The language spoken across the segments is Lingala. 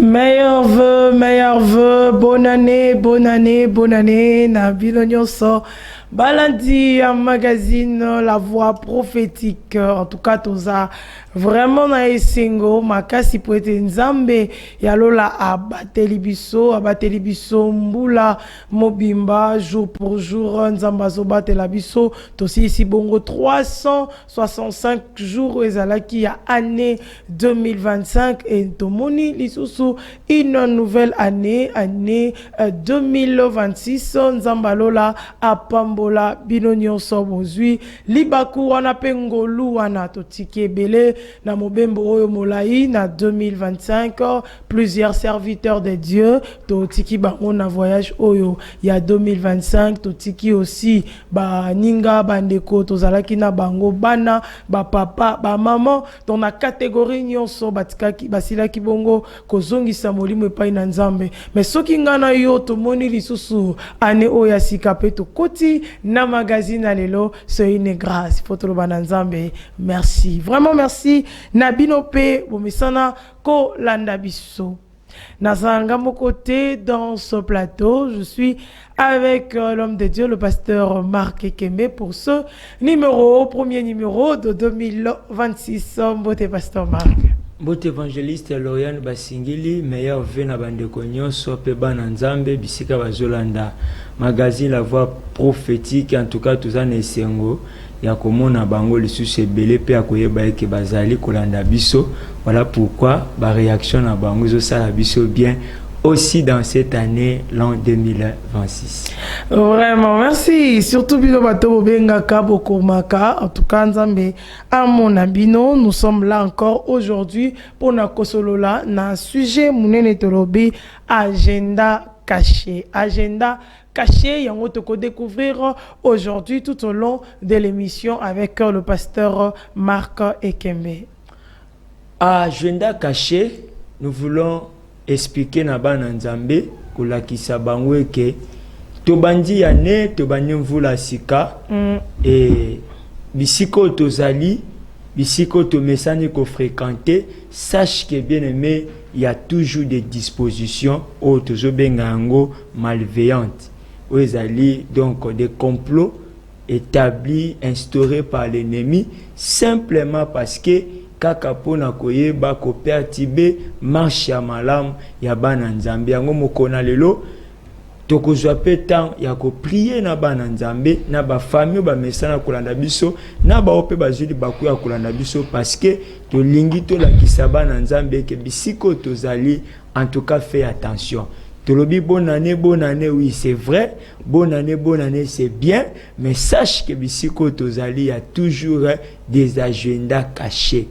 Meilleur vœu, bonne année, na Bilonyoso. Balandi, un magazine, la voix prophétique, en tout cas, toza vraiment na esengo, makasi poete nzambe, yalola abateli biso, mbula, mobimba, jour pour jour, nzamba zobate la biso, tosi ici bongo 365 jours, ezalaki ya année 2025, et tomoni lisusu, une nouvelle année 2026, nzamba lola apambola binonyo sobozui, libaku wana pengolu wana totike bele, na mobembo oyo molai na 2025, plusieurs serviteurs de Dieu, totiki bango na voyage oyo ya 2025, totiki aussi ba ninga bandeko tozalaki na bango bana, ba papa, ba maman, dans la catégorie nyonso batikaki basilaki bongo kozongisa molimo epai na nzambe. Mais soki ngana yo tomoni lisusu ane oyo ya sika pe tokoti na magazine alelo, c'est une grâce. Fotoloba na nzambe. Merci. Vraiment merci. Nabino pe bomisana ko landa biso. Nazanga mon côté dans ce plateau, je suis avec l'homme de Dieu, le pasteur Marc Ekembe, pour ce premier numéro de 2026. Beauté pasteur Marc. Beauté évangéliste Lauriane Basingili, meilleur vœu na bandeko nyonso pe bana nzambe bisika bazolanda. Magazine La Voix prophétique, en tout cas tozana esengo ya komona bango lisusu ebele pe akoyeba eke bazali kolanda biso. Voilà pourquoi ba réaction na bango zo sala biso bien aussi dans cette année, l'an 2026. Vraiment, merci. Surtout bino bato benga kabo komaka. En tout cas, nzambe à mon abino, nous sommes là encore aujourd'hui pour na kosolola na sujet munene tolobi agenda caché. Agenda caché, yango toko découvrir aujourd'hui tout au long de l'émission avec le pasteur Marc Ekembe. Agenda caché, nous voulons expliquer na bana nzambe kolakisa bango eke tobandi ya ne tobandi mvula sika et bisiko tozali bisiko to mesani ko fréquenter, sache que bien aimé il y a toujours des dispositions au tozo bengango malveillantes ou ezali donc des complots établis instaurés par l'ennemi simplement parce que kaka pona koyeba ko pertibe marche ya malamu ya bana nzambe yango mokona lelo tokozwa pe temps ya ko prier na bana nzambe na ba famille ba mesana kolanda biso na ba ope bazuli bakuya kolanda biso parce que to lingi to la kisaba na nzambe ke bisiko tozali. En tout cas fais attention. Tolobi bonne année, oui c'est vrai, bonne année c'est bien, mais sache que bisiko tozali y a toujours des agendas cachés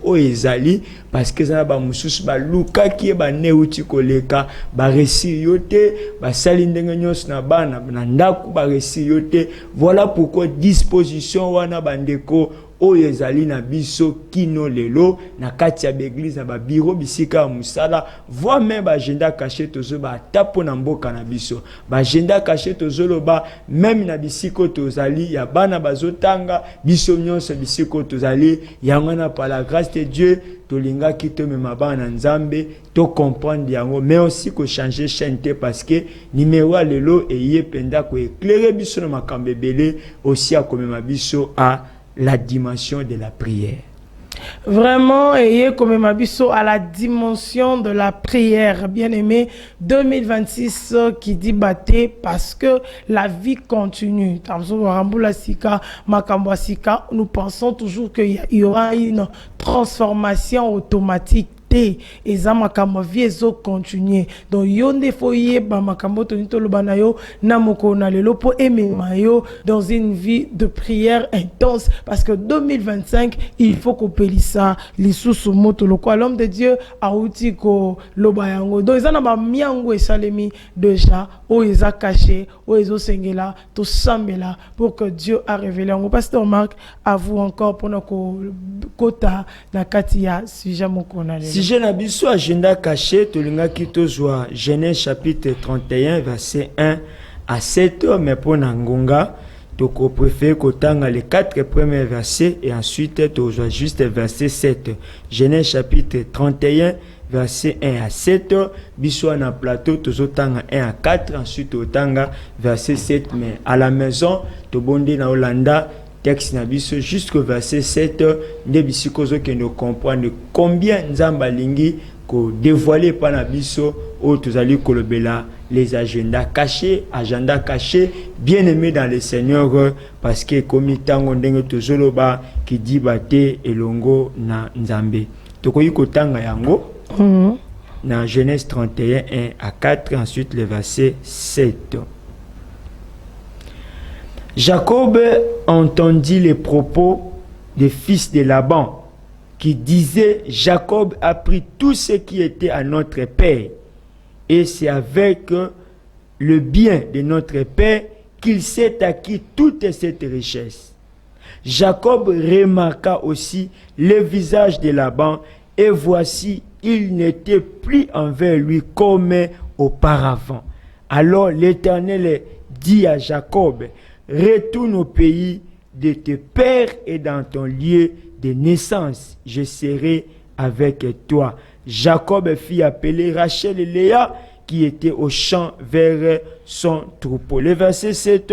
au ezali parce que ça ba mususu ba luka ki ba neuti koleka ba resi yote ba sali ndenge nyos na bana na ndaku ba resi yote. Voilà pourquoi disposition wana bandeko oyo ezali na biso kino lelo na kati ya l'église na ba bureau bisika musala voire même ba agenda caché tozo ba tapo na mboka na biso ba agenda caché tozo loba même na bisiko tozali ya bana bazotanga biso nyonso bisiko tozali yango na par la grâce de Dieu tolinga ki to mema bana nzambe to comprendre yango mais aussi ko changer chaîne parce que numéro lelo eye penda ko éclairer biso na makambe belé aussi a komema biso a la dimension de la prière. Vraiment, ayez comme Mabiso à la dimension de la prière. Bien aimé, 2026 qui dit bâté parce que la vie continue. Nous pensons toujours qu'il y aura une transformation automatique. Et ça makambo viezo continuer donc yonde foyer ba makambo tonito lobanayo na moko na lelo po ememayo dans une vie de prière intense parce que 2025 il faut qu'on pelisa lisusu moto lokwa l'homme de Dieu a outi ko lobayango donc ça na ba miango esalemi déjà o eza caché o ezo sengela to sambela pour que Dieu a révélé en pasteur Marc à vous encore pour notre kota na katia sujet moko na lelo. Si je n'abuse agenda caché, tolinga kitozwa Genèse chapitre 31 verset 1 à 7, mais pour Nangonga, Donc, on préfère qu'autant les 4 premiers versets et ensuite, tu vois juste verset 7. Genèse chapitre 31, verset 1 à 7. Bisous na plateau, tu autant 1 à 4. Ensuite, autant verset 7. Mais à la maison, tu bondi na Hollanda, texte na biso jusqu'au verset 7. Ne bisikozo que nous comprendre combien Nzamba lingi ko dévoiler par na biso ou tous allez kolobela les agendas cachés, bien aimés dans le Seigneur, parce que comme tango ndenge tozoloba qui dit bate elongo na Nzambe. Tokoyi kotanga yango na Genèse 31 1 à 4, ensuite le verset 7. Jacob entendit les propos des fils de Laban qui disaient: Jacob a pris tout ce qui était à notre père, et c'est avec le bien de notre père qu'il s'est acquis toute cette richesse. Jacob remarqua aussi le visage de Laban, et voici, il n'était plus envers lui comme auparavant. Alors l'Éternel dit à Jacob: retourne au pays de tes pères et dans ton lieu de naissance, je serai avec toi. Jacob fit appeler Rachel et Léa qui étaient au champ vers son troupeau. Le verset 7.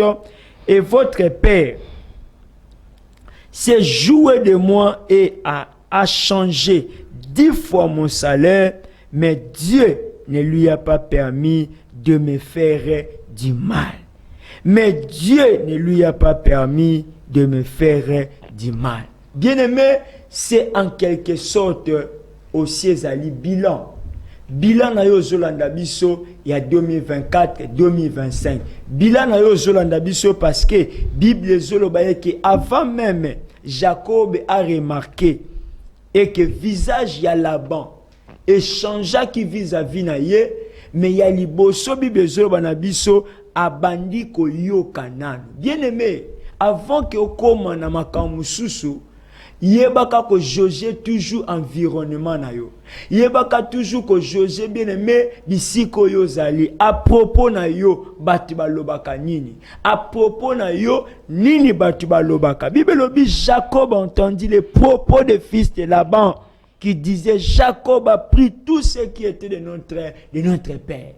Et votre père s'est joué de moi et a changé 10 fois mon salaire, mais Dieu ne lui a pas permis de me faire du mal. Mais Dieu ne lui a pas permis de me faire du mal. Bien-aimé, c'est en quelque sorte aussi ezali bilan. Bilan na yo zolanda biso il y a 2024 2025. Bilan na yo zolanda biso parce que Bible zoloba que avant même Jacob a remarqué et que visage ya Laban et changea qui vis-à-vis na ye, mais ya liboso Bible zoloba na biso abandi ko yo Canaan. Bien-aimé, avant que okoma na makambo susu, yebaka ko jauger toujours environnement na yo. Yebaka toujours ko jauger bien aimé bisiko yo zali. À propos na yo batu balobaka nini? À propos na yo nini batu balobaka? Bible lobi Jacob entendit les propos des fils de Laban qui disaient: Jacob a pris tout ce qui était de notre père.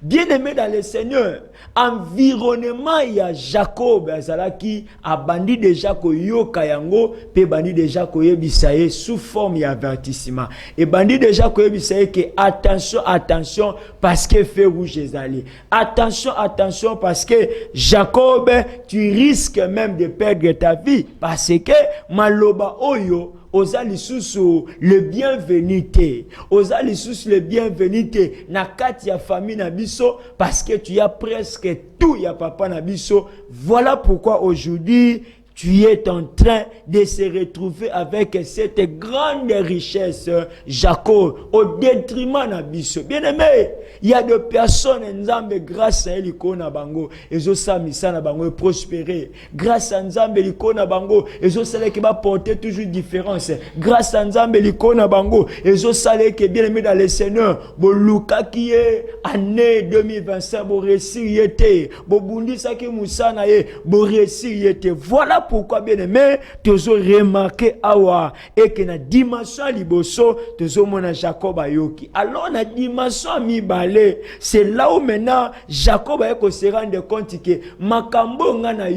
Bien-aimé dans le Seigneur, environnement il y a Jacob azalaki abandi déjà ko yoka yango pe bandi déjà ko yebisaye sous forme d'avertissement et bandi déjà ko yebisaye que attention parce que feu rouge ezali, attention parce que Jacob tu risques même de perdre ta vie parce que maloba oyo Osali susu le bienvenu te. Osali susu le bienvenu te. Na kati ya famille na biso parce que tu as presque tout ya papa na biso. Voilà pourquoi aujourd'hui tu es en train de se retrouver avec cette grande richesse, Jacob, au détriment na biso. Bien aimé, il y a des personnes Nzambe grâce à Eliko na bango, ezo samisa na bango prospérer. Grâce à Nzambe Eliko na bango, ezo sale qui va porter toujours différence. Grâce à Nzambe Eliko na bango, ezo sale que bien aimé dans le Seigneur, bo luka qui est année 2025 bo réussir yete, bo bundi sa ki musana ye, bo réussir yete. Voilà pourquoi bien aimé, tu as remarqué awa et que na dimension liboso, tu as mona Jacob ayoki. Alors na dimension mi balé, c'est là où maintenant Jacob a se rendre compte que makambo nga na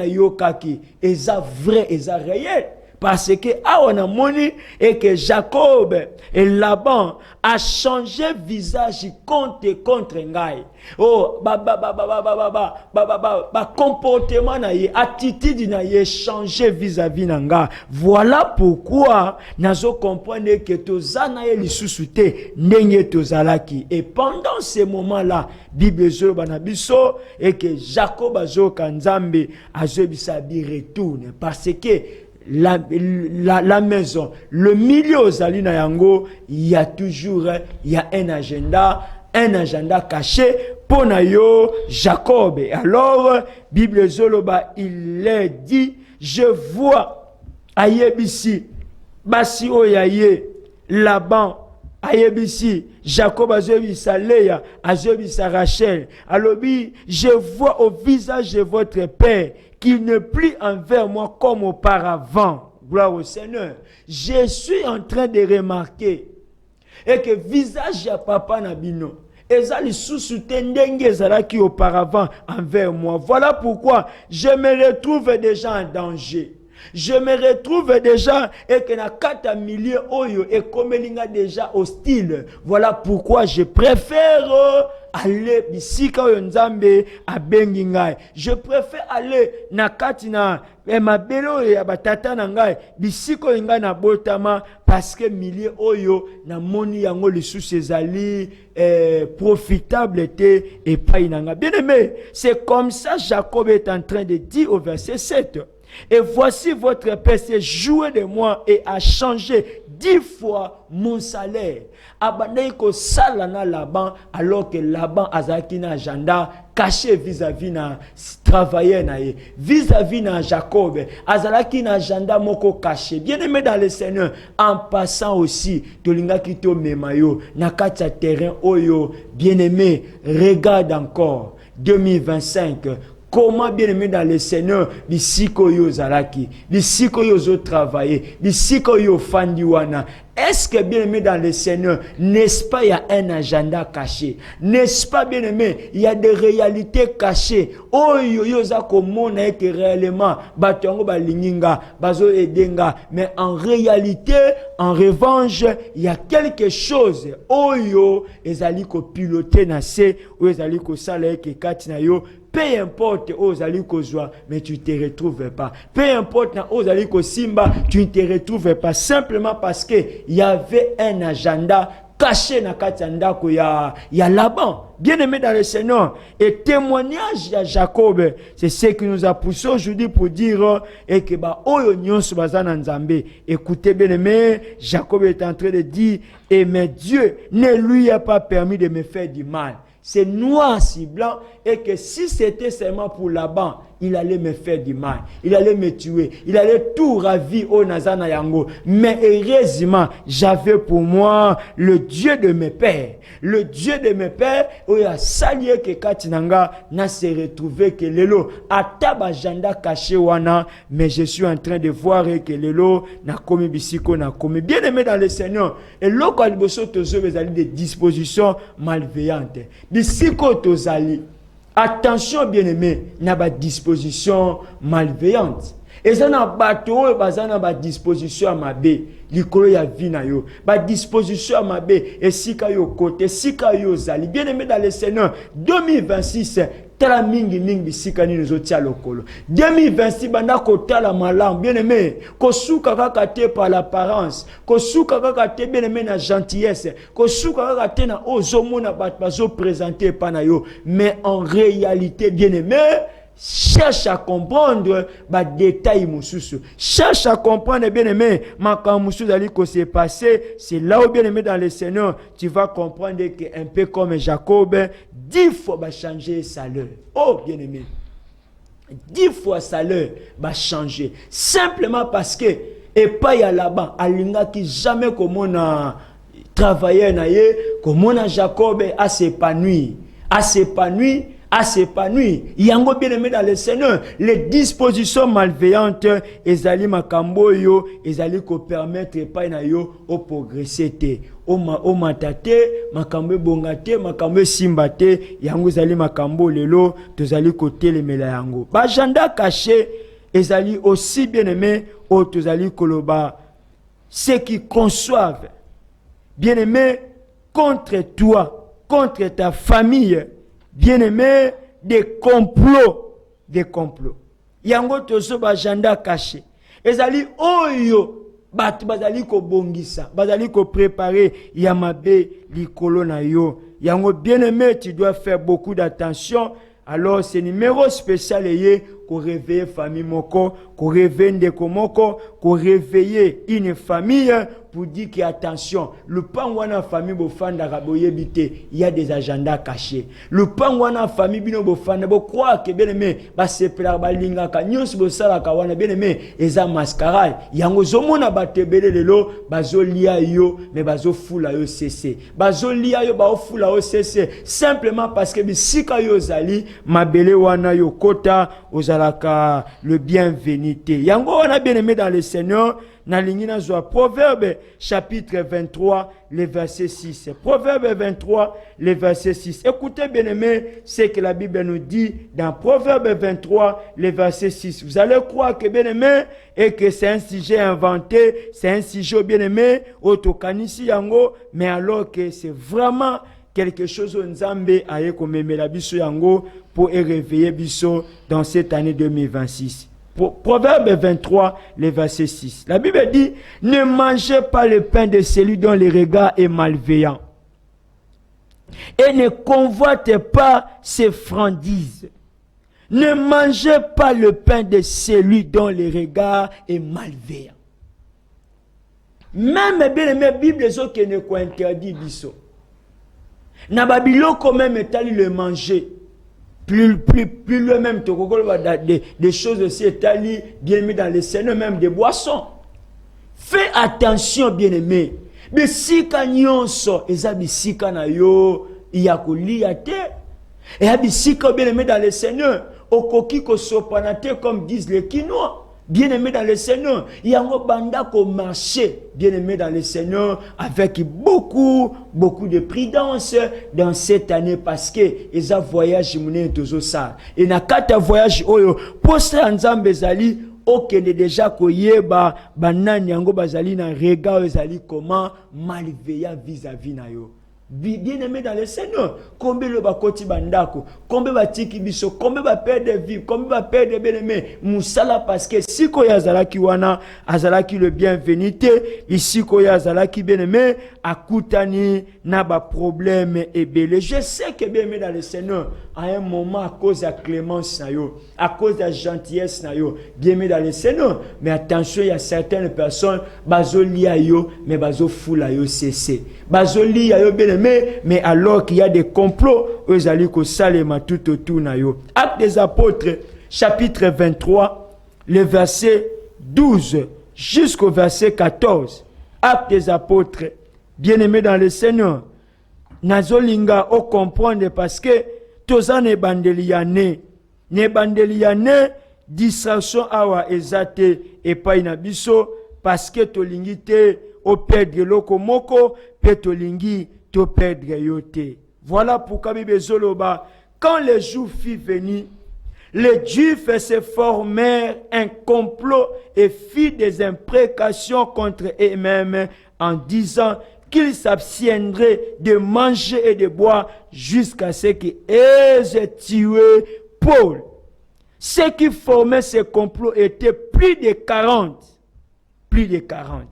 yokaki, eza vrai, eza réel. Parce que on a moni et que Jacob et Laban a changé visage contre ngai. Oh comportement na ye, attitude na ye changé vis-à-vis nanga. Voilà pourquoi nazo comprendre que tozana ye lisusu te ndenge tozalaki. Et pendant ces moments-là, Bible zo banabiso et que Jacob azo kanzambe azo bisabi retourne parce que la maison, le milieu aux alina yango, il y a toujours un agenda caché pour nayo Jacob. Alors, Bible Zoloba, il leur dit: je vois ayebisi basi oyaye Laban ayebisi Jacob azobisa Léa, azobisa Rachel. Alobi, je vois au visage de votre père qu'il ne plie envers moi comme auparavant. Gloire au Seigneur. Je suis en train de remarquer et que visage ya papa nabino ezali sous tendenge ezalaki auparavant envers moi. Voilà pourquoi je me retrouve déjà en danger. Je me retrouve déjà et que na kata milieu oyo et comme linga déjà hostile. Voilà pourquoi je préfère aller bisika oyo nzambe abengi ngai. Je préfère aller na kati na mabelo ya batata na ngai bisika oyo ngai na botama parce que milieu oyo na moni yango lisusu ezali profitable te et pas inanga. Bien aimé, c'est comme ça Jacob est en train de dire au verset 7. Et voici votre père s'est joué de moi et a changé 10 fois mon salaire. Abandeko salana Laban alors que Laban azaki na agenda caché vis-à-vis na travailleur na ye. Vis-à-vis na Jacob azalaki na agenda moko caché. Bien aimé dans le Seigneur, en passant aussi tolinga kito memayo na kati terrain oyo. Bien aimé, regarde encore 2025. Comment bien aimé dans le Seigneur, bisiko yo zalaki, bisiko yo zo travailler, bisiko yo fandiwana. Est-ce que bien aimé dans le Seigneur, n'est-ce pas il y a un agenda caché? N'est-ce pas bien aimé, il y a des réalités cachées? Oh yo yo za komona que réellement batongo balinginga, bazo edenga, mais en réalité, en revanche, il y a quelque chose. Oh yo ezali ko piloter na se, ou ezali ko sala ke katina yo. Peu importe aux alikozwa, mais tu ne te retrouves pas. Peu importe aux simba, tu ne te retrouves pas. Simplement parce que il y avait un agenda caché dans Katanda qu'il y a Laban. Bien aimé dans le Seigneur. Et témoignage de Jacob, c'est ce qui nous a poussé aujourd'hui pour dire et que écoutez bien aimé, Jacob est en train de dire, et mais Dieu ne lui a pas permis de me faire du mal. C'est noir si blanc et que si c'était seulement pour Laban, il allait me faire du mal, il allait me tuer, il allait tout ravir au Nazana Yango. Mais heureusement, j'avais pour moi le Dieu de mes pères. Le Dieu de mes pères, où il a salié que Katinanga n'a se retrouvé que Lelo a tabajanda caché wana, mais je suis en train de voir que Lelo n'a commis bisiko n'a commis. Bien aimé dans le Seigneur, et l'autre alboso tozo des dispositions malveillantes. Bisiko tozali. Attention bien aimé, n'a pas disposition malveillante. Et ça n'a pas tout, bazana ba disposition à ma bé, likolo ya vina yo, ba disposition à ma bé, et sika yo côté, sika yo zali. Bien aimé dans le Seigneur, 2026, tala mingi bisika ni nozotia lokolo. 2026 banda kota la malam, bien aimé, kosuka kaka te par l'apparence, kosuka kaka te bien aimé na gentillesse, kosuka kaka te na ozomona bat bazo présenter pana yo, mais en réalité bien aimé, cherche à comprendre les détails moussous. Cherche à comprendre bien aimé, quand moussous dali ko s'est passé, c'est là où bien aimé dans le Seigneur, tu vas comprendre que un peu comme Jacob, 10 fois va changer salaire. Oh bien aimé, 10 fois salaire va changer. Simplement parce que et pas y a là-bas, alinga qui jamais comme on a travaillé na ye, comme on a Jacob à s'épanouir, à s'épanouir. Yango bien aimé dans le Seigneur, les dispositions malveillantes, ezali makambo yo, ezali ko permettre pas na yo au progresser te. O matate, makambo bongate, makambo simbate, yango ezali makambo lelo, tozali ko telemela yango. Ba agenda caché, ezali aussi bien aimé, o tozali koloba, ceux qui conçoivent, bien aimé, contre toi, contre ta famille, bien-aimé, des complots. Yango tozo ba agenda caché. Ezali oyo batu bazali ko bongisa, bazali ko préparer yamabe likolo na yo. Yango bien-aimé, tu dois faire beaucoup d'attention. Alors ce numéro spécial est ko réveiller famille moko, ko réveiller ndeko moko, ko réveiller une famille pour dire que attention, le pan wana famille bofanda raboyebité, il y a des agendas cachés. Le pan wana famille bino bofanda bo croire que bien aimé ba sepela ba linga ka nyos bo sala ka wana bien aimé eza mascarade. Yango zomona batebele lelo bazolia yo mais bazofula yo cessé. Bazolia yo ba ofula yo cessé simplement parce que bisika yo zali mabele wana yo kota ozalaka le bienvenité. Yango wana bien aimé dans le Seigneur. Nalingina zoa Proverbe chapitre 23 le verset 6. Proverbe 23 le verset 6. Écoutez bien aimé ce que la Bible nous dit dans Proverbe 23 le verset 6. Vous allez croire que bien aimé et que c'est un sujet inventé, c'est un sujet bien aimé otokanisi yango, mais alors que c'est vraiment quelque chose où Nzambe aye komemela biso yango pour réveiller biso dans cette année 2026. Proverbe 23, le verset 6. La Bible dit, ne mangez pas le pain de celui dont le regard est malveillant. Et ne convoitez pas ses friandises. Ne mangez pas le pain de celui dont le regard est malveillant. Même bien aimé Bible qui ne ko interdit biso. Na babiloko même etali le manger. Plus le même des choses aussi établies, bien aimé dans les scènes même des boissons. Fais attention, bien aimé. Mais si kanyonso, eza bisika na yo, iyakoli ate. Et bisika bien aimé dans les scènes, okoki ko sopanate comme disent les Quinois. Bien aimé dans le Seigneur, il y a un banda qui marché, bien aimé dans le Seigneur, avec beaucoup de prudence dans cette année parce que ils ont voyage mouné toujours ça. Et na kata voyage oyo, poste nzambe zali, okende déjà koyeba banani yango bazali na regard zali comment malveillant vis-à-vis na yo. Bien aimé dans le Seigneur, combien le bakoti bandako, combien batiki biso, combien ba perdre vie, combien ba perdre bien aimé, musala parce que si koya zalaki wana, azalaki le bienvenité, ici koya zalaki bien aimé, akutani na ba problème et belé. Je sais que bien aimé dans le Seigneur, à un moment à cause de la clémence na yo, à cause de la gentillesse na yo, bien aimé dans le Seigneur, mais attention, il y a certaines personnes, bazoli a yo, mais bazo fula yo cessé. Bazoli a yo bien aimé, mais alors qu'il y a des complots, eux allaient ko salema tout autour na yo. Actes des apôtres, chapitre 23, le verset 12 jusqu'au verset 14. Actes des apôtres, bien-aimés dans le Seigneur, nazolinga o comprendre parce que toza ne bandeliane, distraction awa ezate et pas inabiso parce que tolingi te o perdre loko moko pe tolingi to perdre yote. Voilà pourquoi Bible zoloba, quand les jours furent venus, les Juifs se formèrent un complot et firent des imprécations contre eux-mêmes en disant qu'ils s'abstiendraient de manger et de boire jusqu'à ce qu'ils aient tué Paul. Ceux qui formaient ce complot étaient plus de 40. Plus de 40.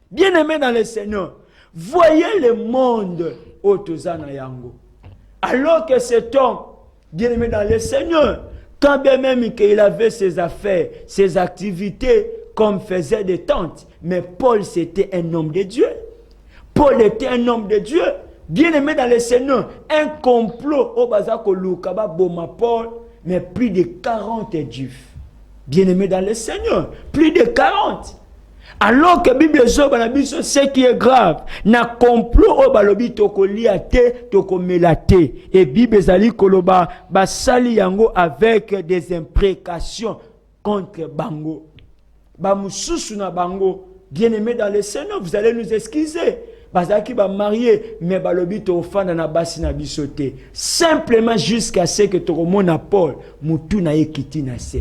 Bien-aimés dans le Seigneur, voyez le monde autozana yango. Alors que cet homme, bien-aimé dans le Seigneur, quand bien même qu'il avait ses affaires, ses activités, comme faisait des tentes, mais Paul c'était un homme de Dieu. Paul était un homme de Dieu, bien-aimé dans le Seigneur. Un complot au bazako lukaba boma Paul, mais plus de 40 juifs. Bien-aimé dans le Seigneur, plus de 40. Alors que Bible zoba ce qui est grave, na complot o balobi toko liate, toko melate. Et Bible zali koloba basali yango avec des imprécations contre bango. Ba mususu na bango, bien-aimé dans le Seigneur, vous allez nous excuser. Bazaki ba marié, mais balobi to fanda na basi na bisote. Simplement jusqu'à ce que toko mona Paul, mutu na ekiti na se.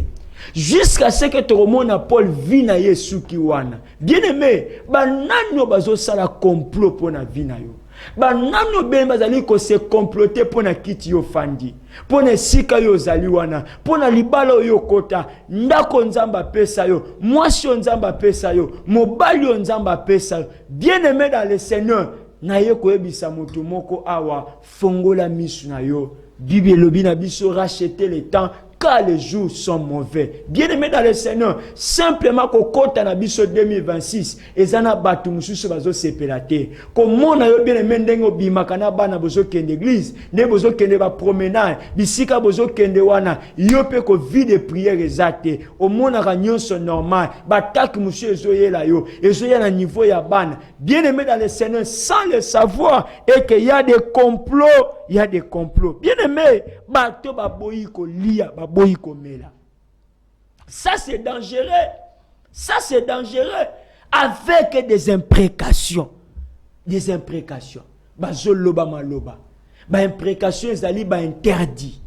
Jusqu'à ce que Toromona Paul vit na Yesu kiwana. Bien aimé, banano bazo sala complot pour na vie na yo. Banano ben bazali ko se comploter pour na kiti yo fandi. Pour na sika yo zali wana, pour na libalo yo kota, ndako nzamba pesa yo, mwasi nzamba pesa yo, mobali nzamba pesa yo. Bien aimé dans le Seigneur, na ye ko ebisa mutu moko awa fongola misu na yo. Bible lobi na biso racheter le temps car les jours sont mauvais. Bien-aimé dans le Seigneur, simplement qu'au côté na biso 2026, ezana batu mususu bazo sepelate. Comment na yo bien-aimé ndengo bimakana bana bozo kende église, ne bozo kende ba promenade, bisika bozo kende wana, yo pe ko vie de prière ezate. Au mona ka nyonso normal, bataki musu ezoyela yo, ezoyela niveau ya bana. Bien-aimé dans le Seigneur, sans le savoir, et qu'il y a des complots, il y a des complots. Bien-aimé, bato baboyi ko lia, baboyi ko mela. Ça c'est dangereux. Ça c'est dangereux. Avec des imprécations. Des imprécations. Bazoloba maloba. Ba imprécation ezali ba interdit.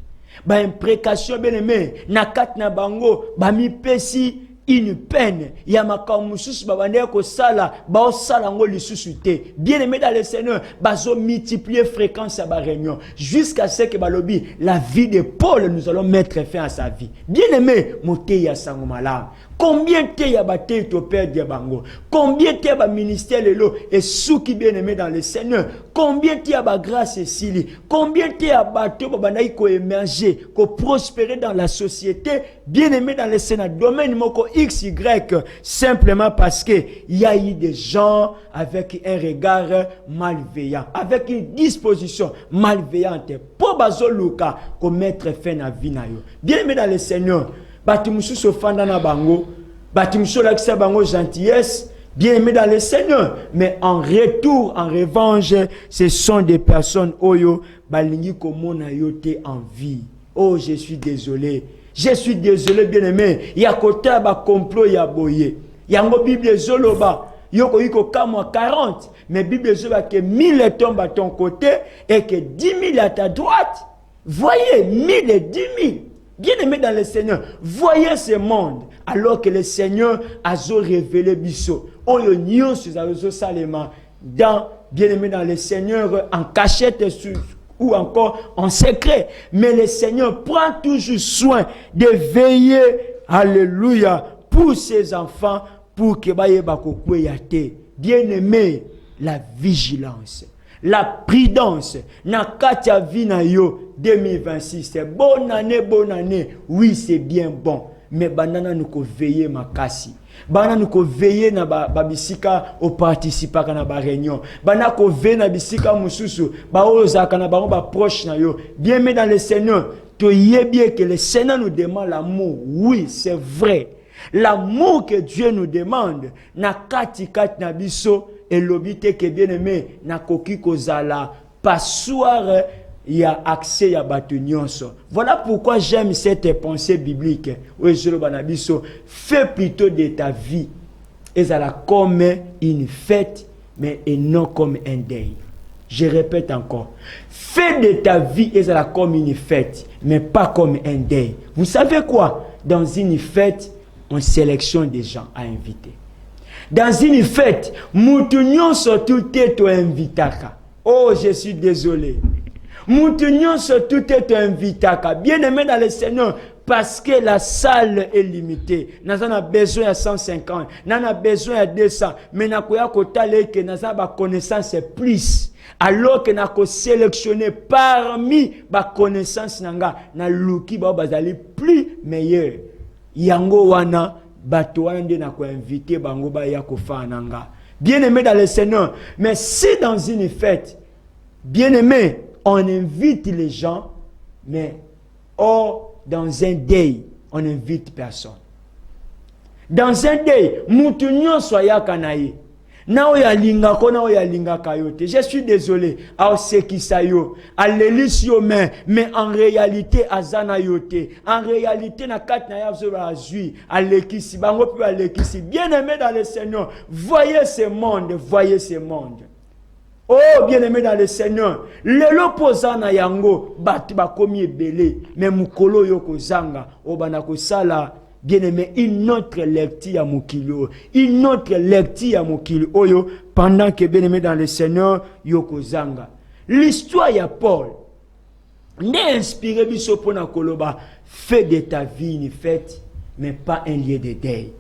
Ba imprécation bien-aimé, nakat na bango, ba mi pesi une peine. Yamaka mususu babande ko sala, ba o sala ngo lisusu te. Bien-aimé dans le Seigneur, bazo multiplier fréquence à ba réunion jusqu'à ce que balobi la vie de Paul nous allons mettre fin à sa vie. Bien-aimé, moté ya sango malam. Combien te ya bate to père de bango? Combien te ba ministère lelo et sous qui bien-aimé dans le Seigneur? Combien te ya ba grâce et sili? Combien te ya bato babanaï ko émerger, ko prospérer dans la société? Bien-aimé dans le Seigneur, domaine moko XY, simplement parce que il y a eu des gens avec un regard malveillant, avec une disposition malveillante pour bazoluka ko mettre fin à vie na yo. Bien-aimé dans le Seigneur, bati mususu fanda na bango, bati mususu lakisa bango gentillesse, bien-aimé dans le Seigneur, mais en retour, en revanche, ce sont des personnes oyo balingi komona yo te en vie. Oh, je suis désolé. Je suis désolé, bien-aimé. Il y a côté ba complot ya boye. Yango Bible zoloba. Yoko yiko kamwa 40, mais Bible zoloba que 1000 tombent à ton côté et que 10 000 à ta droite. Voyez, 1000 et 10 000. Bien-aimé dans le Seigneur, voyez ce monde alors que le Seigneur a révélé biso. Oyo nyonso zazo salema dans bien-aimé dans le Seigneur en cachette ou encore en secret. Mais le Seigneur prend toujours soin de veiller, alléluia, pour ses enfants, pour que baye bakokwe yate. Bien-aimé, la vigilance, la prudence, na katia vina yo 2026, c'est bonne année, oui c'est bien bon, mais banana nous ko veiller makasi. Bana nous ko veiller na babisika au participa kana ba réunion. Bana ko veiller na bisika mususu, ba oza kana ba proche na yo. Bien mais dans le Seigneur, tu y bien que le Seigneur nous demande l'amour. Oui, c'est vrai. L'amour que Dieu nous demande, na kati na biso et l'obité que bien aimé na koki kozala passoire. Il y a accès à Batunions. Voilà pourquoi j'aime cette pensée biblique. Fais plutôt de ta vie et ça comme une fête, mais et non comme un deuil. Je répète encore. Fais de ta vie et ça comme une fête, mais pas comme un deuil. Vous savez quoi? Dans une fête, on sélectionne des gens à inviter. Dans une fête, Moutunions tout est invité. Oh, je suis désolé. Moutunions tout est invité. Bien-aimé dans le Seigneur, parce que la salle est limitée. Nous avons besoin de 150, nous avons besoin de 200, mais nous avons connaissance plus. Alors que nous avons sélectionné parmi les connaissances, nous avons plus meilleur. Yango wana, bato wana nde na ko invité bango ba ya ko fa nanga. Bien-aimé dans le Seigneur, mais si dans une fête, bien-aimé, on invite les gens, mais dans un deuil, on n'invite personne. Dans un deuil, moutunyo soya kanaye. Na oya linga ko na oya linga kayote. Je suis désolé. A sekisayo, a lelisio mais en réalité azana yote. En réalité na kat na yazo azui, a lekisi bango pi a lekisi. Bien-aimé dans le Seigneur, voyez ce monde, voyez ce monde. Oh, bien-aimé dans le Seigneur, le l'opposant na yango, bati bakomi ebele, mais mukolo yoko zanga, obanako sala, bien-aimé, une autre lecture à mukilo, une autre lecture à mukilo, oyo, pendant que bien-aimé dans le Seigneur, yoko zanga. L'histoire ya Paul, n'est inspiré biso pona koloba, fais de ta vie une fête, mais pas un lieu de deuil.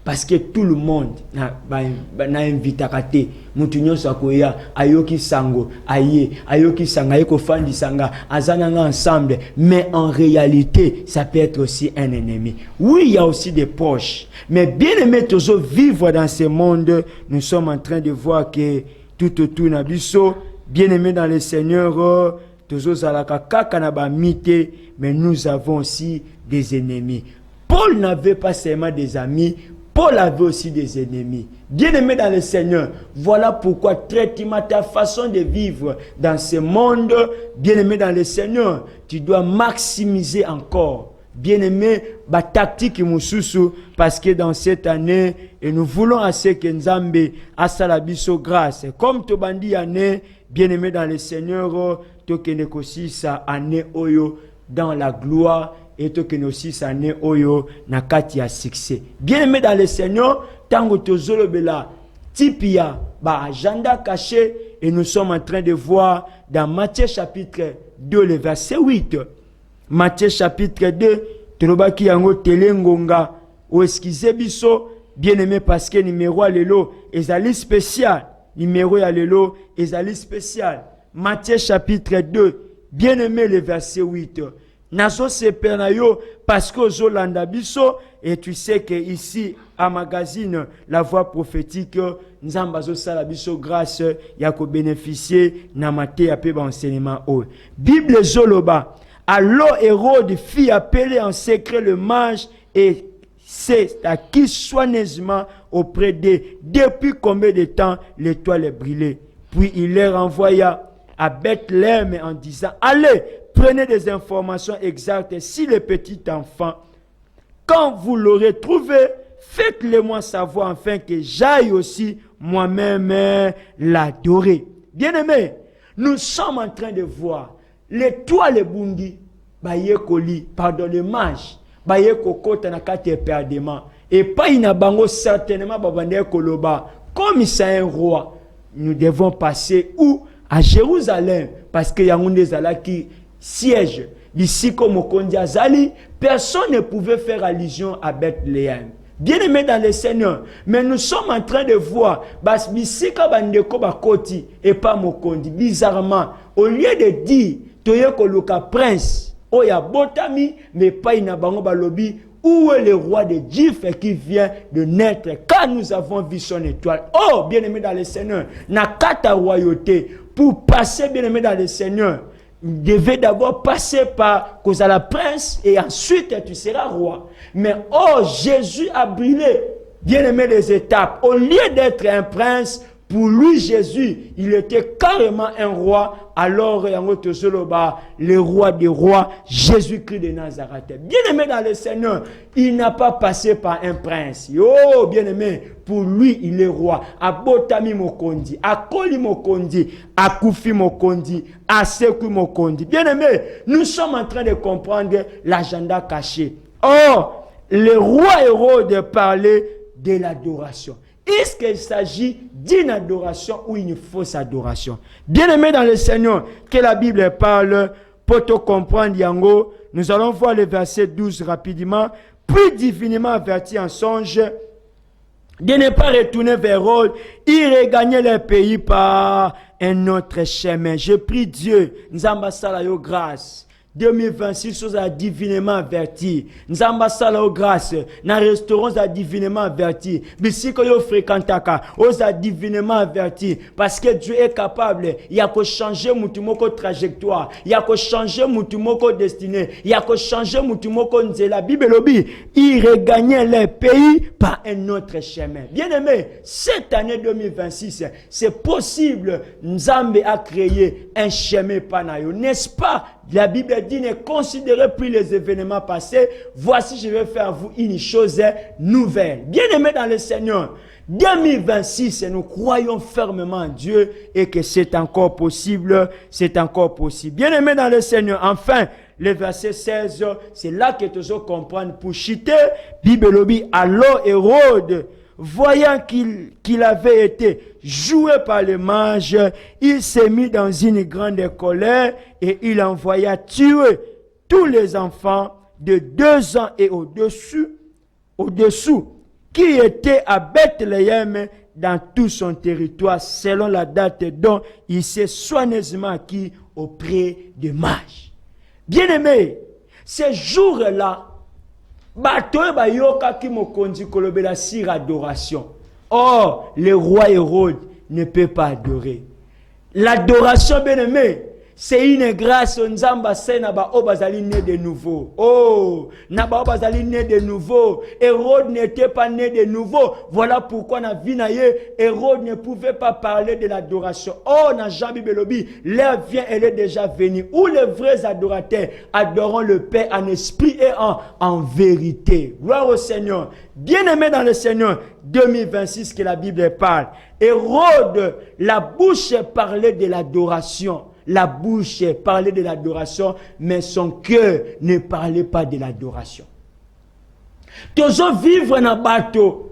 parce que tout le monde na invité kate mutu nyonso akoya ayoki sango ayoki sanga yeko fandi sanga azananga ensemble, mais en réalité ça peut être aussi un ennemi. Oui, il y a aussi des poches, mais bien aimé toujours vivre dans ce monde, nous sommes en train de voir que tout autour na biso, bien aimé dans le Seigneur, toujours zalaka kaka na ba mite, mais nous avons aussi des ennemis. Paul n'avait pas seulement des amis, Paul avait aussi des ennemis. Bien-aimé dans le Seigneur, voilà pourquoi traite-moi ta façon de vivre dans ce monde. Bien-aimé dans le Seigneur, tu dois maximiser encore. Bien-aimé, ba tactique mususu, parce que dans cette année, et nous voulons assez que Nzambe asala biso grâce. Comme to bandi année, bien-aimé dans le Seigneur, to kene kosi sa année oyo dans la gloire. Et to que nous aussi ça né oyo na kati ya succès. Bien aimé dans le Seigneur, tango tozolo bela tipia ba agenda caché, et nous sommes en train de voir dans Matthieu chapitre 2 le verset 8. Matthieu chapitre 2, tolobaki yango telengonga o eskize biso, bien aimé, parce que numéro alelo ezali spécial. Numéro alelo ezali spécial. Matthieu chapitre 2, bien aimé, le verset 8. Nazo sepenayo parce que Zolanda biso, et tu sais que ici à magazine La Voix prophétique nzamba zo sala biso grâce ya ko bénéficier na maté ya pe ba enseignement o Bible zoloba alors Hérode fit appeler en secret le mage et c'est à qui soigneusement auprès d'eux depuis combien de temps l'étoile brillait, puis il les renvoya à Bethléem en disant allez, prenez des informations exactes si le petit enfant, quand vous l'aurez trouvé, faites-le-moi savoir afin que j'aille aussi moi-même l'adorer. Bien-aimés, nous sommes en train de voir l'étoile bungi, pardon, le mage, kokota na kati perdement, et pas inabango certainement babande koloba, comme c'est un roi, nous devons passer où? À Jérusalem, parce que Yaoundé Zalaki siège. Ici, comme au Kondi Azali, personne ne pouvait faire allusion à Bethléem. Bien aimé dans le Seigneur, mais nous sommes en train de voir, bas bisika bandeko bakoti et pas Mokondi. Bizarrement, au lieu de dire, toye koluka prince, oya botami, mais pas inabango balobi. Où est le roi de Djif qui vient de naître quand nous avons vu son étoile? Oh, bien-aimé dans le Seigneur, na kata royauté, pour passer, bien-aimé dans le Seigneur, il devait d'abord passer par Kozala prince et ensuite tu seras roi. Mais oh, Jésus a brillé, bien-aimé, les étapes. Au lieu d'être un prince, pour lui, Jésus, il était carrément un roi. Alors, le roi des rois, Jésus-Christ de Nazareth. Bien-aimé dans le Seigneur, il n'a pas passé par un prince. Oh, bien-aimé, pour lui, il est roi. Abotami Mokondi, Akoli Mokondi, Akufi Mokondi, Aseku Mokondi. Bien-aimé, nous sommes en train de comprendre l'agenda caché. Or, le roi Hérode parlait de l'adoration. Est-ce qu'il s'agit d'une adoration ou une fausse adoration? Bien-aimé dans le Seigneur, que la Bible parle, pour te comprendre, Yango, nous allons voir le verset 12 rapidement. Puis divinement averti en songe de ne pas retourner vers Hérode, il regagnait le pays par un autre chemin. Je prie Dieu, nous ambassadons grâce. 2026, nous avons divinement averti. Nous avons grâce. Nous restaurons divinement averti. Bisiko yo fréquentaka, nous avons divinement averti. Parce que Dieu est capable. Il y a que changer mutumoko trajectoire. Il y a que changer mutumoko destinée. Il y a que changer mutumoko nzela. Bible lobi, il regagnait le pays par un autre chemin. Bien aimé, cette année 2026, c'est possible. Nzambe a créé un chemin panayo. N'est-ce pas? La Bible dit, ne considérez plus les événements passés. Voici, je vais faire à vous une chose nouvelle. Bien-aimés dans le Seigneur, 2026, nous croyons fermement en Dieu et que c'est encore possible. C'est encore possible. Bien-aimés dans le Seigneur, enfin, le verset 16, c'est là que tu dois comprendre. Pour chiter, Bible lobi, alors Hérode, voyant qu'il avait été joué par les mages, il s'est mis dans une grande colère et il envoya tuer tous les enfants de 2 ans et au-dessous, qui était à Bethléem dans tout son territoire, selon la date dont il s'est soigneusement acquis auprès des mages. Bien-aimés, ces jours-là, Batoe bayoka ki mokonzi kolobela sur adoration. Or, le roi Hérode ne peut pas adorer. L'adoration, bien-aimé, c'est une grâce. Nzamba se na ba obazali né de nouveau. Oh, na ba obazali né de nouveau. Hérode n'était pas né de nouveau. Voilà pourquoi na vie na ye, Hérode ne pouvait pas parler de l'adoration. Oh, na Jean Bibelobi, l'heure vient, elle est déjà venue. Où les vrais adorateurs adorant le Père en esprit et en vérité. Gloire au Seigneur. Bien-aimé dans le Seigneur, 2026 que la Bible parle. Hérode, la bouche parlait de l'adoration. La bouche parlait de l'adoration, mais son cœur ne parlait pas de l'adoration. Toujours vivre dans le bateau,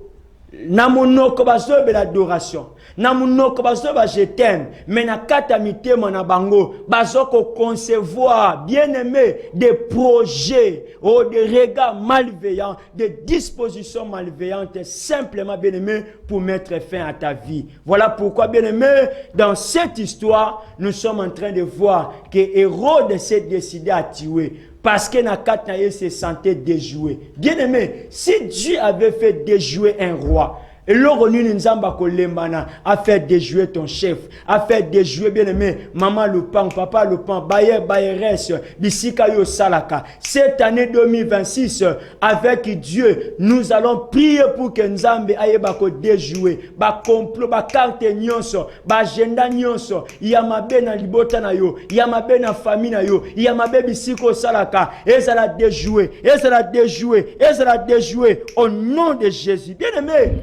na monoko bazo be l'adoration. Na monoko bazo ba je t'aime, mais na katamite mon bango bazo ko concevoir bien-aimé des projets ou des regards malveillants, des dispositions malveillantes simplement bien-aimé pour mettre fin à ta vie. Voilà pourquoi bien-aimé dans cette histoire, nous sommes en train de voir que Hérode s'est décidé à tuer. Parce que Nakatnaye se sentait déjoué. Bien aimé, si Dieu avait fait déjouer un roi, et l'oronu nzamba kolembana a fait déjouer ton chef, a fait déjouer bien aimé maman Lupang, papa Lupang, Bayer Bayeres, Bisika yo Salaka. Cette année 2026, avec Dieu, nous allons prier pour que Nzambe aille bako déjouer, ba complot, ba carte nyonso, ba agenda nyonso, yamabe na libota na yo, yamabe na famille na yo, yamabe Bisiko Salaka, et ça l'a déjoué, et ça l'a déjoué, et ça l'a déjoué au nom de Jésus. Bien aimé,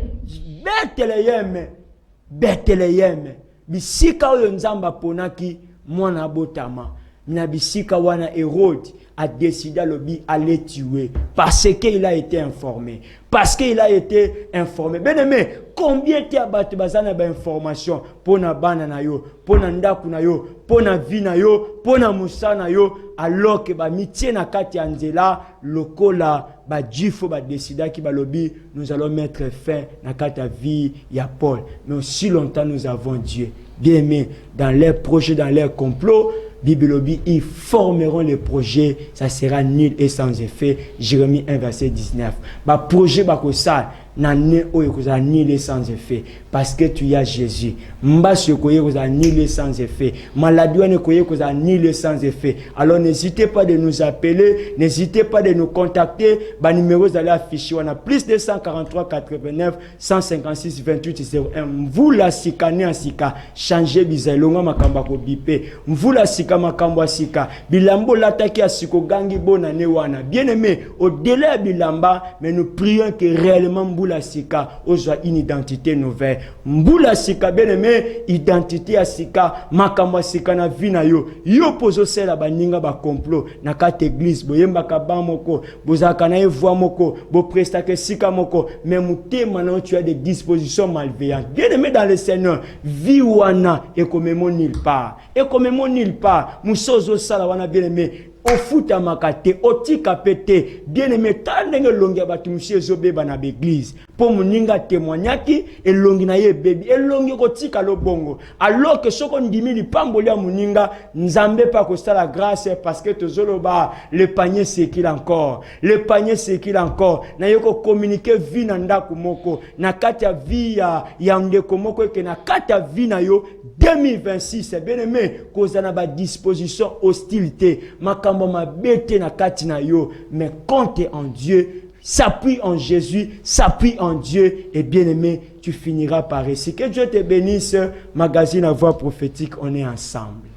Bethléem, bisika oyo nzamba ponaki mwana botama, na bisika wana Hérode a décidé à le tuer parce qu'il a été informé. Parce qu'il a été informé. Bien aimé, combien tu as battu bazana ba information pour na bana na yo, pour na ndaku na yo, pour na vie na yo, pour na musa na yo, alors que ba mitie na kati ya nzela lokola ba jifo ba décida ki ba lobi, nous allons mettre fin na kati ya vie ya Paul. Mais aussi longtemps nous avons Dieu. Bien aimé, dans leurs projets, dans leurs complots, Bibelobi, ils formeront les projets, ça sera nul et sans effet. Jérémie 1 verset 19. Bah projet bah que ça, n'année où il y a nul et sans effet, parce que tu as Jésus. Mba se koye que ça nul et sans effet. Maladie ne koye que ça nul et sans effet. Alors n'hésitez pas de nous appeler, n'hésitez pas de nous contacter. Bah numéro vous allez afficher, on a plus de 143 89 156 28 01. Vous la sikane en sika, changez bizalonga makamba ko bipe. Vous la sika makambo sika, bilambo l'attaque à siko gangi bona newana. Bien aimé, au-delà bilamba, mais nous prions que réellement Mbula Sika ozwa une identité nouvelle. Mbula Sika bien aimé, identité à Sika, makambo Sika na vie na yo. Yo pozo sela baninga ba complot na kate église boyemba ka bamoko, bozaka na voix moko, bo prestake Sika moko, mais mutema na tu as des dispositions malveillantes. Bien aimé dans le Seigneur, vie wana et comme nulle part. Et comme nulle part, musozo sala wana bien aimé. Ofuta makate, otika pete, bien aimé, tandenge longi abatu monsieur zobeba na l'église. Pour muninga témoignaki, et longi na ye baby, et longi kotika lo bongo. Alors que soko ndimi li pambolia muninga, nzambe pa kosta la grâce, parce que tozoloba, le panier c'est qu'il encore. Le panier c'est qu'il encore. Na yoko communiquer vie na ndaku moko, na kata vie ya ndeko moko, ke na kata vie na yo, 2026, bien aimé, kozana ba disposition hostilité, makambo mabete na kati na yo, mais compte en Dieu, s'appuie en Jésus, s'appuie en Dieu, et bien aimé, tu finiras par réussir. Que Dieu te bénisse, magazine à voix prophétique, on est ensemble.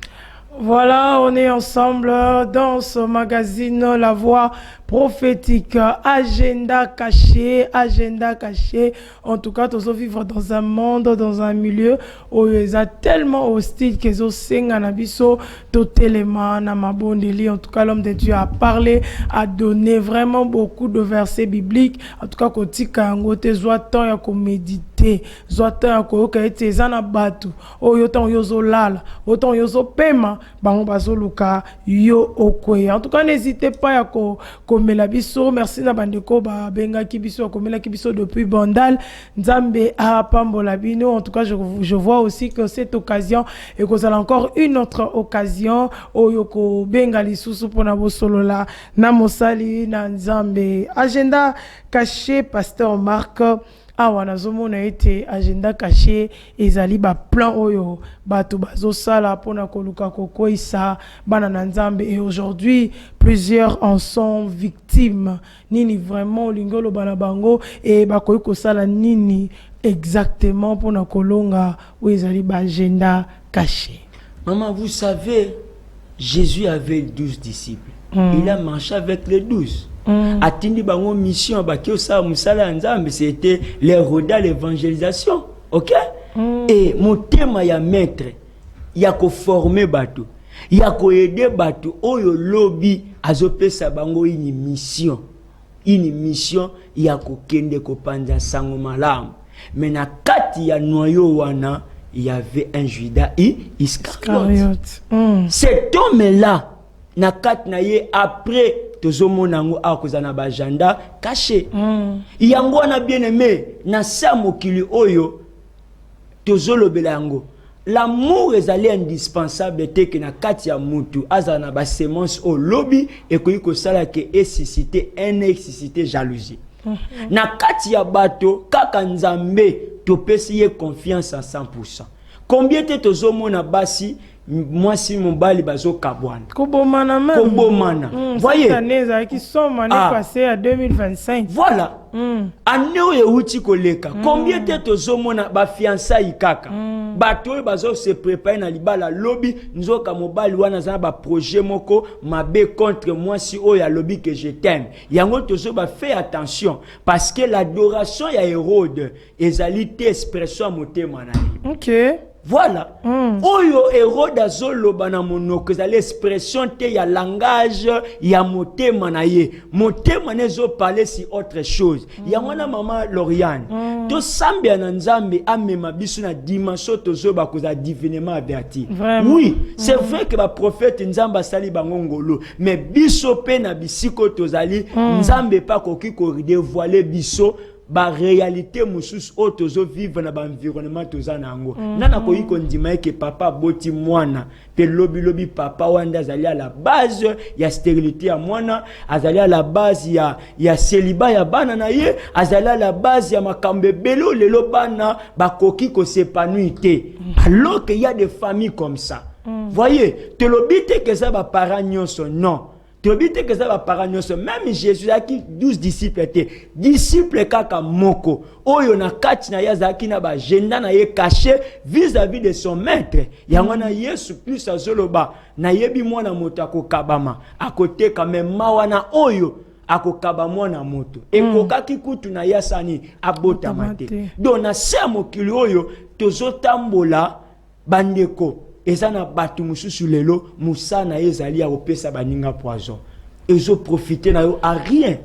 Voilà, on est ensemble dans ce magazine La Voix prophétique, agenda caché, agenda caché. En tout cas, tous vivre dans un monde, dans un milieu où ils sont tellement hostiles qu'ils ont singanabiso, totalement namabondeli. En tout cas, l'homme de Dieu a parlé, a donné vraiment beaucoup de versets bibliques. En tout cas, quand tu as un temps, il y a méditer. te zoata koyoka ete ezana batu oyo tan yozo lala autant yozo pema bango bazoluka yo okwe. En tout cas n'hésitez pas à komela biso. Merci na bandeko ba benga kibiso komela kibiso depuis Bandal Nzambe a pambola bino. En tout cas je vois aussi que cette occasion et que vous avez encore une autre occasion oyo ko benga lisusu pona bosolola na mosali na Nzambe. Agenda caché pasteur Marc awa nazomona ete agenda caché ezali ba plan oyo bato bazosala pona koluka kokoisa bana na Nzambe. Et aujourd'hui plusieurs en sont victimes. Nini vraiment lingolo bana bango et bakoyi kosala nini exactement pona kolonga ou ezali ba agenda caché. Maman, vous savez, Jésus avait 12 disciples. Il a marché avec les 12. Atindi bango mission bakio sa musala Nzambe, c'était les roda l'évangélisation. OK? Et mon thème ya maître, ya ko former bato, ya ko aider bato oyo lobby azopesa bango une mission. Une mission ya ko kende ko panza sango malamu. Mais na kati ya noyau wana il y avait un Judas Iscariote. Cet homme-là, nakat naye après tozomonango akozana ba agenda caché. Yango na bien-aimé na sa mokili oyo tozolobela yango. L'amour est indispensable te que na kati ya mutu azana ba semence au lobby et ko sala ke susciter susciter jalousie. Na kati ya bato kaka Nzambe topesi ye confiance à 100%. Combien de tozomona basi moi si mon bali bazo kabwana kobomana même kobomana voyez cette année ça qui sont année passée à 2025 voilà année oyo uti koleka combien de tozomona ba fiançailles kaka bato bazo se préparer na libala lobby nzoka mobali wana za ba projet moko mabe contre moi si oyo lobby que je t'aime yango tozo ba fait attention parce que l'adoration ya Hérode ezali te expression motema na ye. OK. Voilà. Oyo Hérode azoloba na monoko ezali expression te ya langage ya motema na ye. Motema nezo parler si autre chose. Yango na mama Lauriane. To sambia na Nzambe amema biso na dimension tozoba koza divinement averti. Oui, c'est vrai que ba prophète Nzamba sali bango ngolo, mais biso pe na bisiko tozali Nzambe pa koki ko dévoiler biso ba réalité mususu o tozo vivre na ba environnement tozana yango. Nana ko yiko ndima ke papa boti mwana pe lobi papa wanda azali à la base ya stérilité ya mwana, azali à la base ya célibat ya bana na ye, azali à la base ya makambe belo lelo bana ba koki ko s'épanouir te. Alors qu'il y a des familles comme ça. Voyez, te lobite que ça ba parents nyonso non. Tobite que ça va paragnoso. Même Jésus a qui 12 disciples étaient. Disciples kaka moko. Oyo na kati na yazaki na ba agenda na ye caché vis-à-vis de son maître. Yangona Yesu plus azoloba. Na yebi mwana moto akokabama. Akote kame mawana oyo. Akokaba mwana moto. Ekokaki kutu na yasani abota mate. Donc na se mokili oyo tozotambola bandeko. Ezana batu mususu lelo musana ezali ya opesa baninga poison. Ezo profiter na yo à rien.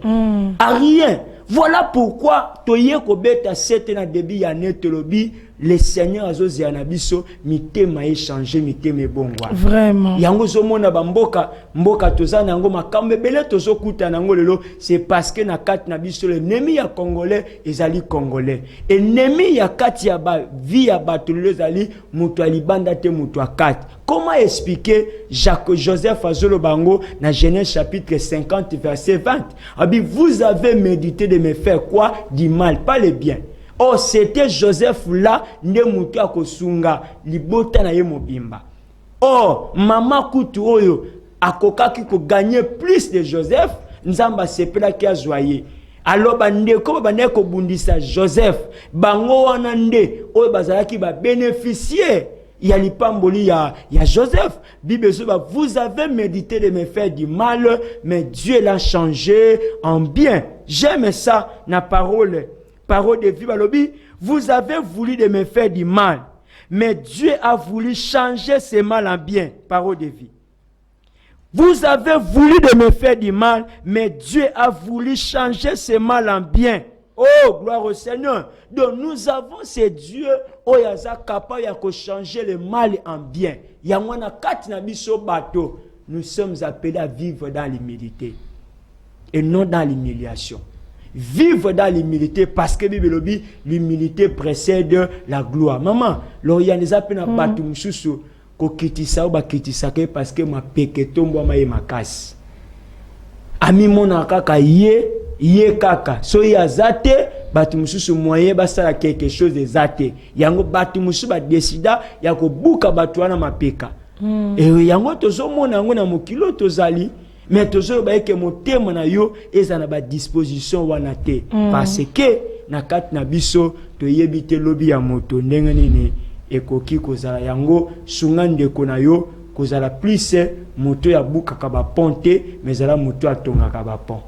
À rien. Voilà pourquoi toye ko beta sete na début ya netolobi le Seigneur azozi anabiso mitema échanger mitema bongwa. Vraiment. Yango zomona ba mboka tozana yango makambe bele tozokuta nango lelo c'est parce que na kati na biso le nemi ya congolais ezali congolais. Et nemi ya kati ya ba vie ya bato lelo ezali mutu alibanda te mutu akati. Comment expliquer Joseph Azolo Bango dans Genèse chapitre 50 verset 20? Abi vous avez médité de me faire quoi? Du mal, pas le bien. Oh, c'était Joseph là, ne mutu akosunga libota na ye mobimba. Oh, mama kutu oyo akokaki ko gagner plus de Joseph, nzamba sepela ki azoye. Alors bandeko bandeko bundisa Joseph, bango wana nde oyo bazalaki ba bénéficier. Il y a l'ipamboli, il y a Joseph. Bible vous avez médité de me faire du mal, mais Dieu l'a changé en bien. J'aime ça, la parole de vie, balobi. Vous avez voulu de me faire du mal, mais Dieu a voulu changer ce mal en bien. Parole de vie. Vous avez voulu de me faire du mal, mais Dieu a voulu changer ce mal en bien. Oh, gloire au Seigneur. Donc nous avons ces dieux qui sont capables de changer le mal en bien. Nous sommes appelés à vivre dans l'humilité et non dans l'humiliation. Vivre dans l'humilité parce que l'humilité précède la gloire. Maman, l'origanisation appelle à battre mususu ko kitisa ou ba kitisa parce que ma peketombo ma makasi. Ami mona kaka ye kaka. So yazate batu mususu moyen basala quelque chose de zate. Yango batu mususu ba décida ya ko buka batu wana mapeka. Et yango tozo mona yango na mokilo tozali. Mais toujours ba ke motema na yo eza na ba disposition wana te parce que na kat na biso to yebite lobi ya moto ndenge nini ekoki kozala yango sunga ndeko na yo kozala plus moto ya buka ka ba ponte mais ala moto atonga ka ba pont.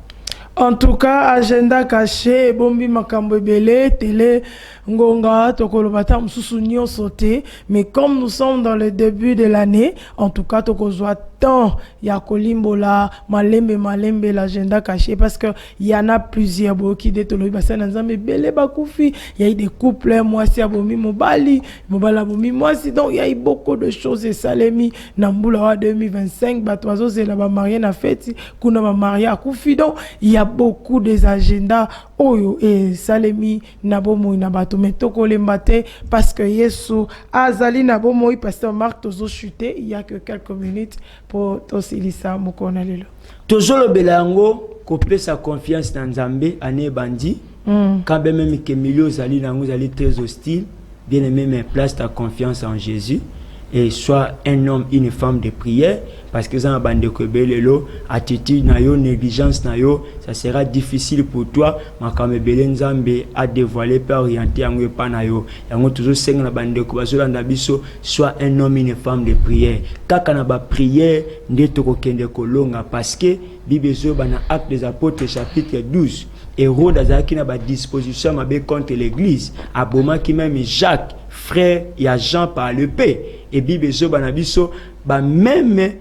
En tout cas, agenda caché, bombi makambo ebele, télé, ngonga, tokolobata, msusu nyo sauté. Mais comme nous sommes dans le début de l'année, en tout cas, tokozwa temps, ya kolimbola, malembe, l'agenda caché, parce que y en a plusieurs, qui de tolobi, basa nanzambe, bele bakoufi, y a eu des couples, moi si abomi mobali abomi moi si, donc il y a eu beaucoup de choses, et salemi, namboula 2025, batoizo, c'est là, marié na fête, kuna marié à koufi, donc il y a beaucoup des agendas oyo et salemi nabomo nabato metoko lembate parce que Yesu azali nabomo pasteur Marc tozo chuté il y a que quelques minutes pour tosilisa mokona lelo tozolo belango kopé sa confiance dans Nzambe ane bandi quand même que milieu zali nango zali très hostile bien aimé mais place ta confiance en Jésus et soit un homme, une femme de prière, parce que ça bande belelo, attitude na yo, négligence na yo, ça sera difficile pour toi, mais quand même Nzambe a dévoilé par orienter en pas na yo, yango toujours seng na bande ko bazola ndabiso, soit un homme, une femme de prière. Kaka na ba prière, ndeto ko kende kolonga parce que Bible zo bana Actes des Apôtres chapitre 12. Hérode azaki na ba disposition mabe contre l'église, aboma ki même Jacques frère et Jean par le paix. Et Bible zo banabiso ba même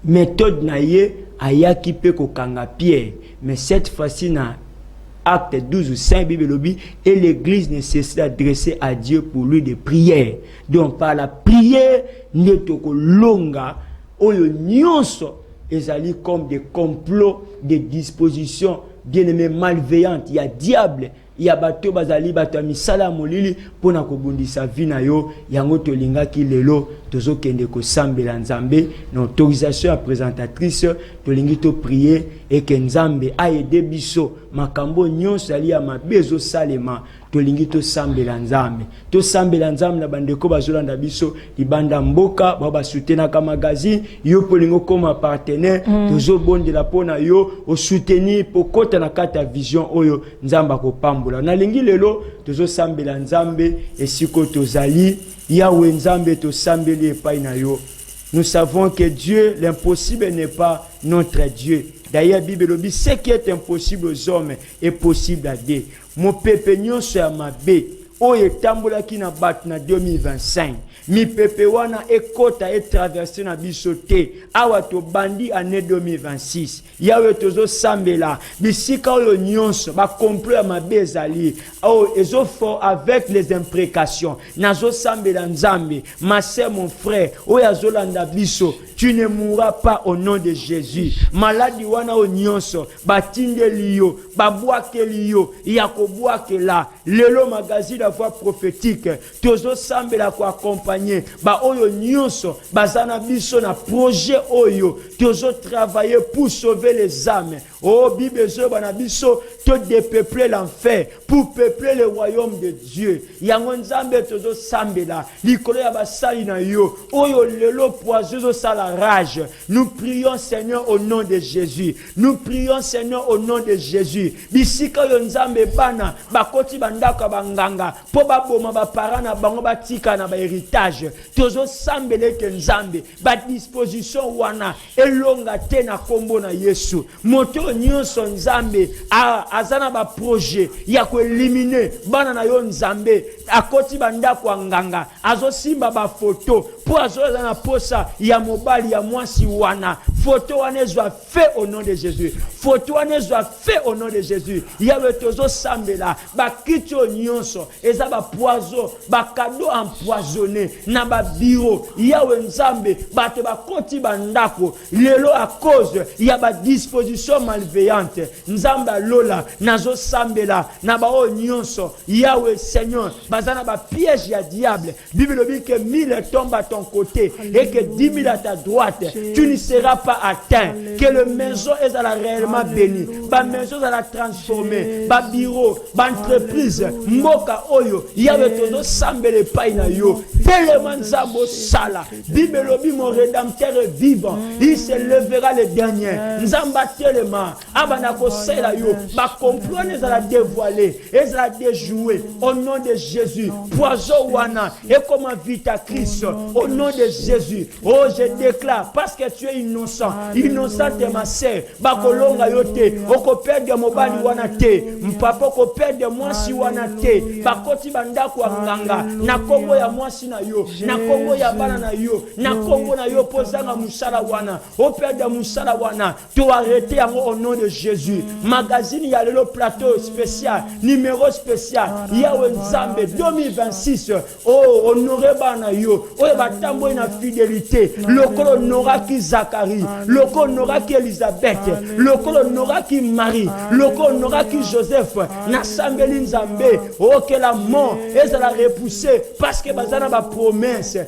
méthode na ye ayaki pe ko kanga Pierre, mais cette fois-ci na Acte 12 ou 5 Bible lobi et l'église nécessite d'adresser à Dieu pour lui des prières. Donc par la prière netoko longa oyo nyonso ezali comme des complots, des dispositions bien-aimées malveillantes, il y a diable. Il y a bateau bazali bato misala molili pona kobundisa vina yo yango tolinga ki lelo tozo kende ko sambela Nzambe na autorisation à présentatrice tolingi to prier et que Nzambe a aidé biso makambo nyonso ali ya mabezo salema tolingi to sambela Nzambe na bandeko bazolanda biso libanda mboka baba soutenir ka magazine yo polingo comme partenaire tozo bondela pona yo o soutenir pokota na kata vision oyo Nzamba ko pambola na lingi lelo tozo sambela Nzambe esiko tozali Yahweh Nzambe to sambeli epai na yo. Nous savons que Dieu, l'impossible n'est pas notre Dieu. D'ailleurs, Bible dit ce qui est impossible aux hommes est possible à Dieu. Mon peuple nyonso ya mabe oyo etambola ki na bat na 2025. Mi pepe wana ekota et traverser na biso te awa to bandi année 2026 yawe tozo sambela bisika oyo nyonso ba complot ya mabe ezali o ezo fort avec les imprécations nazo sambela Nzambe ma sœur mon frère oyo azolanda biso tu ne mourras pas au nom de Jésus maladi wana o nyonso batindeli yo babwakeli yo ya kobwakela lelo magazine la voix prophétique tozo sambela ko accompagner ba oyo nyonso bazana biso na projet oyo tozo travailler pour sauver les âmes. Oh Bible zo bana biso to dépeupler l'enfer pour peupler le royaume de Dieu. Yango Nzambe tozo sambela likolo ya basali na yo oyo lelo poiseau sala rage. Nous prions Seigneur au nom de Jésus. Nous prions Seigneur au nom de Jésus. Bisika yo Nzambe bana bakoti bandako banganga po baboma ba parents na bango batika na ba héritage tozo sambele ke nzambe ba disposition wana elonga te na kombo na Yesu moto nyonso nzambe azana ba projet ya ko éliminer bana na yo nzambe akoti bandako nganga azo simba ba photo po azo na posa ya mobali ya mwasi wana photo wana ezwa fait au nom de Jésus photo wana ezwa fait au nom de Jésus yawe tozo sambela ba kitio nyonso eza ba poison ba cadeau empoisonné na ba bureau yawe nzambe bato bakoti bandako lelo à cause ya ba disposition malveillante nzamba lola nazo sambela na ba o nyonso yawe Seigneur bazana ba piège ya diable Bible dit que 1000 tombent à ton côté et que 10 000 à ta droite tu ne seras pas atteint que le maison est à la réellement bénie ba maison à la transformer ba bureau ba entreprise mboka oyo yawe tozo sambele pai na yo tellement nzambo sala Bible dit mon rédempteur est vivant il se lèvera le dernier nzamba tellement abana ko sela yo ba comprendre za la dévoiler et za la déjouer au nom de Jésus poison wana et comme vita Christ au nom de Jésus oh je déclare parce que tu es innocent innocente ma sœur ba kolonga yo te oko perdre mobali wana te mpapa ko perdre mwasi wana te ba koti bandako nganga na kombo ya mwasi na yo na kombo ya bana na yo na kombo na yo pozanga musala wana o perdre musala wana tu arrêter yango au nom de Jésus magazine ya lelo plateau spécial numéro spécial yawe nzambe 2026 oh honoré bana yo oye batambo na fidélité lokolo honoraki Zacharie lokolo honoraki Elisabeth lokolo honoraki Marie lokolo honoraki Joseph na sambeli nzambe oh que la mort est à la repousser parce que bazana ba promesse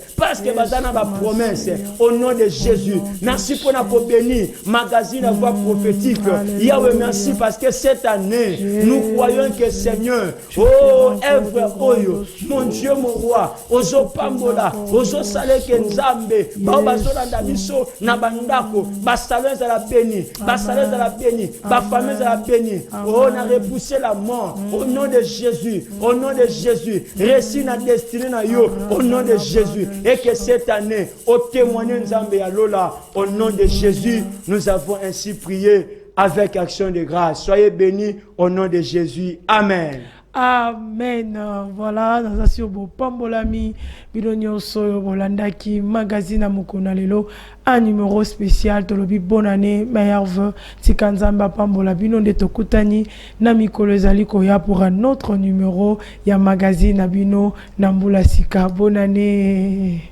au nom de Jésus merci pour na ko béni magazine à voix prophétique Yahweh merci parce que cette année nous croyons que Seigneur oh œuvre oyo mon Dieu mon roi ozo pambola ozo sale ke nzambe ba bazola ndabiso na bandako ba salons à la béni ba famille à la béni oh on a repoussé la mort au nom de Jésus récit na destinée na yo au nom de Jésus et que cette année au témoigner nzambe ya lola au nom de Jésus nous avons ainsi prié avec action de grâce. Soyez bénis au nom de Jésus. Amen. Amen. Voilà, dans sur bo pambolami bidonyo soyo bolandaki magazine mukona lelo un numéro spécial tolobi bonne année meilleur vœu tikanzamba pambola bino de tokutani na mikolo ezali koya pour un autre numéro ya magazine abino nambula sika bonne année.